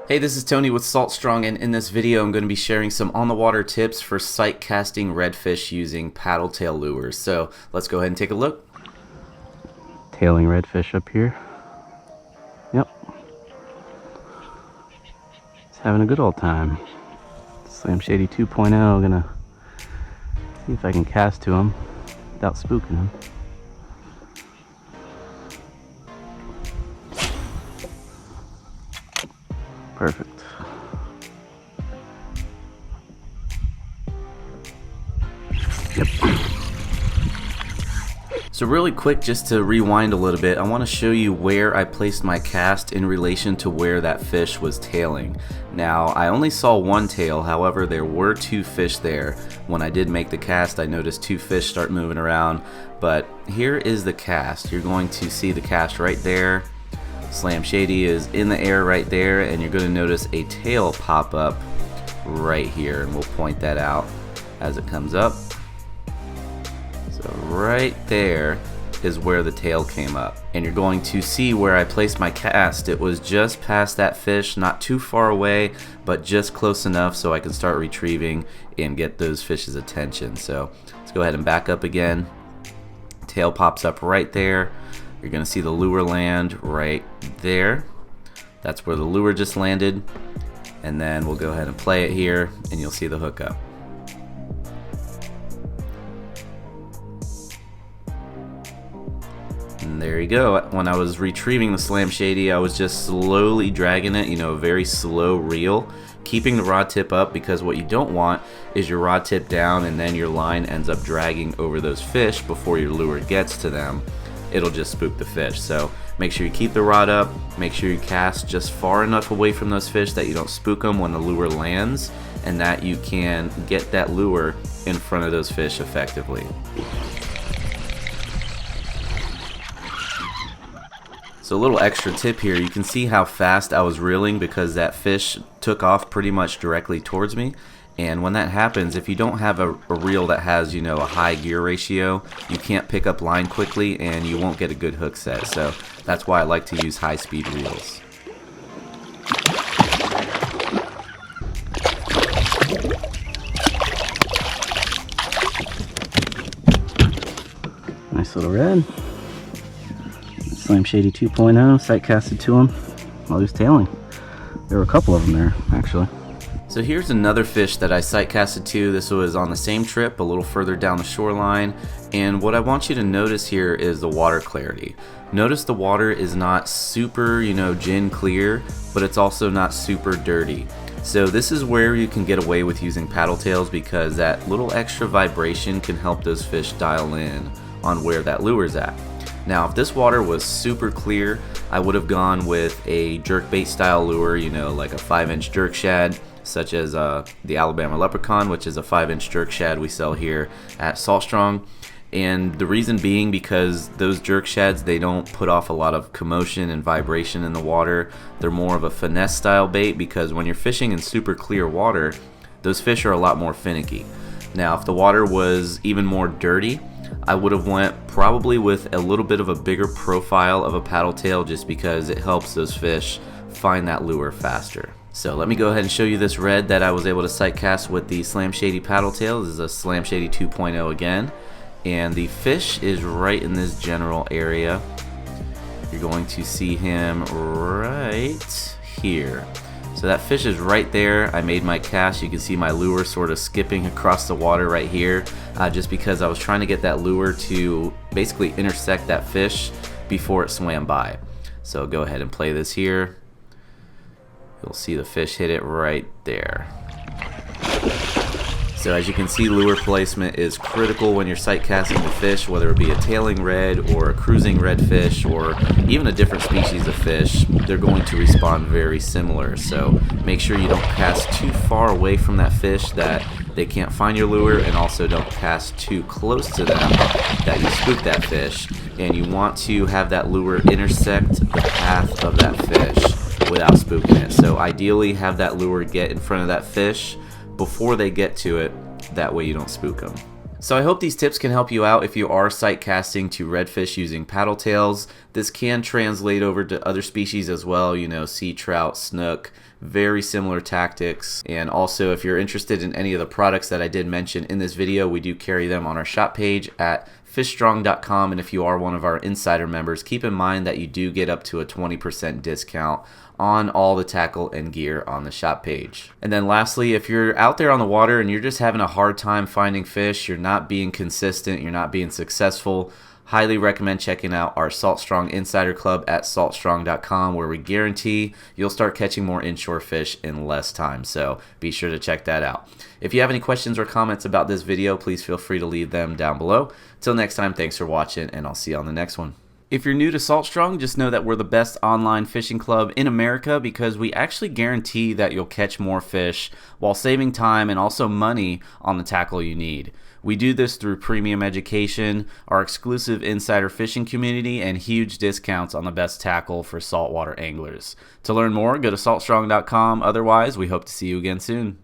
Hey, this is Tony with Salt Strong, and in this video I'm going to be sharing some on-the-water tips for sight casting redfish using paddletail lures. So let's go ahead and take a look. Tailing redfish up here. Yep. It's having a good old time. Slam Shady 2.0, gonna see if I can cast to him without spooking him. Perfect. Yep. So really quick, just to rewind a little bit, I want to show you where I placed my cast in relation to where that fish was tailing. Now, I only saw one tail, however there were two fish there. When I did make the cast, I noticed two fish start moving around, but here is the cast. You're going to see the cast right there. Slam Shady is in the air right there, and you're going to notice a tail pop up right here, and we'll point that out as it comes up. So right there is where the tail came up, and you're going to see where I placed my cast. It was just past that fish, not too far away, but just close enough so I can start retrieving and get those fish's attention. So let's go ahead and back up again. Tail pops up right there. You're going to see the lure land right there. That's where the lure just landed. And then we'll go ahead and play it here, and you'll see the hookup. And there you go. When I was retrieving the Slam Shady, I was just slowly dragging it, a very slow reel, keeping the rod tip up, because what you don't want is your rod tip down and then your line ends up dragging over those fish before your lure gets to them. It'll just spook the fish. So make sure you keep the rod up, make sure you cast just far enough away from those fish that you don't spook them when the lure lands, and that you can get that lure in front of those fish effectively. So a little extra tip here, you can see how fast I was reeling because that fish took off pretty much directly towards me. And when that happens, if you don't have a reel that has, a high gear ratio, you can't pick up line quickly and you won't get a good hook set. So that's why I like to use high-speed reels. Nice little red. Slam Shady 2.0, sight casted to him while he was tailing. There were a couple of them there, actually. So here's another fish that I sight casted to. This was on the same trip, a little further down the shoreline. And what I want you to notice here is the water clarity. Notice the water is not super, gin clear, but it's also not super dirty. So this is where you can get away with using paddle tails, because that little extra vibration can help those fish dial in on where that lure's at. Now, if this water was super clear, I would have gone with a jerkbait style lure, like a 5-inch jerk shad, such as the Alabama Leprechaun, which is a 5-inch jerk shad we sell here at Salt Strong. And the reason being because those jerk shads, they don't put off a lot of commotion and vibration in the water. They're more of a finesse style bait, because when you're fishing in super clear water, those fish are a lot more finicky. Now, if the water was even more dirty, I would have went probably with a little bit of a bigger profile of a paddle tail, just because it helps those fish find that lure faster. So let me go ahead and show you this red that I was able to sight cast with the Slam Shady paddle tail. This is a Slam Shady 2.0 again, and the fish is right in this general area. You're going to see him right here. So that fish is right there. I made my cast. You can see my lure sort of skipping across the water right here, just because I was trying to get that lure to basically intersect that fish before it swam by. So go ahead and play this here. You'll see the fish hit it right there. So as you can see, lure placement is critical when you're sight casting the fish, whether it be a tailing red or a cruising redfish or even a different species of fish. They're going to respond very similar. So make sure you don't cast too far away from that fish that they can't find your lure, and also don't cast too close to them that you spook that fish. And you want to have that lure intersect the path of that fish without spooking it. So ideally have that lure get in front of that fish before they get to it, that way you don't spook them. So I hope these tips can help you out if you are sight casting to redfish using paddle tails. This can translate over to other species as well, you know, sea trout, snook, very similar tactics. And also, if you're interested in any of the products that I did mention in this video, we do carry them on our shop page at fishstrong.com, and if you are one of our insider members, keep in mind that you do get up to a 20% discount on all the tackle and gear on the shop page. And then lastly, if you're out there on the water and you're just having a hard time finding fish, you're not being consistent, you're not being successful, highly recommend checking out our Salt Strong Insider Club at saltstrong.com, where we guarantee you'll start catching more inshore fish in less time. So be sure to check that out. If you have any questions or comments about this video, please feel free to leave them down below. Till next time, thanks for watching, and I'll see you on the next one. If you're new to Salt Strong, just know that we're the best online fishing club in America because we actually guarantee that you'll catch more fish while saving time and also money on the tackle you need. We do this through premium education, our exclusive insider fishing community, and huge discounts on the best tackle for saltwater anglers. To learn more, go to saltstrong.com. Otherwise, we hope to see you again soon.